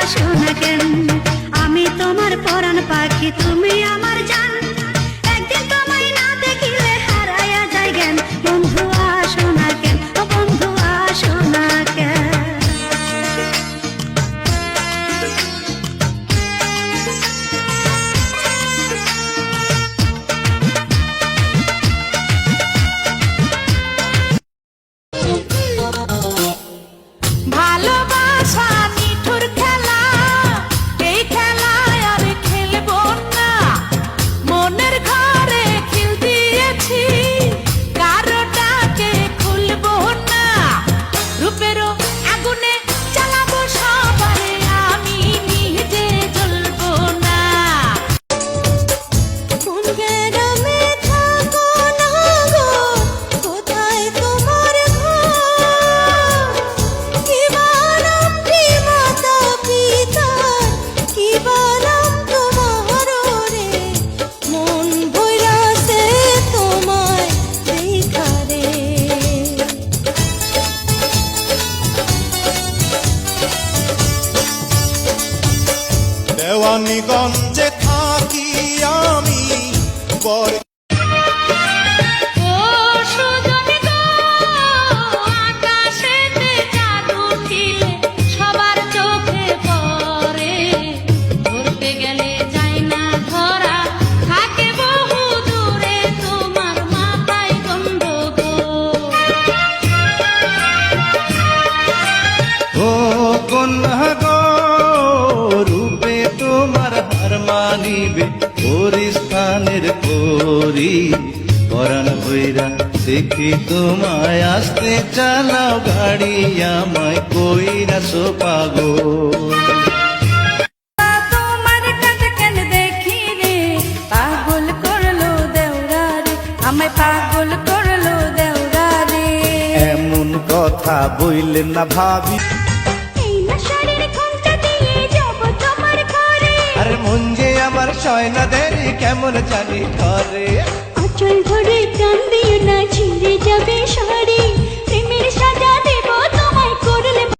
আসো না কেন? আমি তোমার পরাণ পাখি, তুমি আমার জান। একদিন তোমায় না দেখিলে হারাইয়া যায় জ্ঞান। বন্ধু আসো না কেন, ও বন্ধু আসো না কেন? ভালোবাসা নিঠুর খেলা, এই খেলায় আর খেলবো না। মনের ঘরে খিল দিয়েছি, কারোটাকে খুলবো না। রূপেরও আগুনে জ্বালাবো সবারে, আমি নিজে জ্বলবো না। কোন গ্রামে থাকো না গো, কোথায় তোমার ঘর? কি বানাম কি মাতা পিতা, কি বানাম তোমার রে? মন ভৈরাছে তোমায় দেখা রে। দেওয়ানিগঞ্জে থাকি আমি বর ও সুজনী গো, আকাশেতে চাঁদ উঠিলে সবার চোখে পড়ে। ধরতে গেলে যায় না ধরা, থাকে বহু দূরে তোমার মাথায় গন্ধ গো। ও কন্যা গো, রূপে তোমার হার মানিবে পরিস্থানের পরি। পরাণ ভৈরা দেখি তোমায় আসতে চালাও গাড়ি, আমায় কইরা সোপাগো। তোমার কাছে কেন দেখি রে, পাগল করলো দেওরা রে, আমায় পাগল করলো দেওরা রে। এমন কথা বইলেন না ভাবি, এই না শাড়ির ঘোমটা দিয়ে যাব তোমার ঘরে। আরে মন যে আমার সয়না দেরি কেমন জানি ঘরে। আঁচল ধরে টান দিও না, ছিঁড়ে যাবে শাড়ি।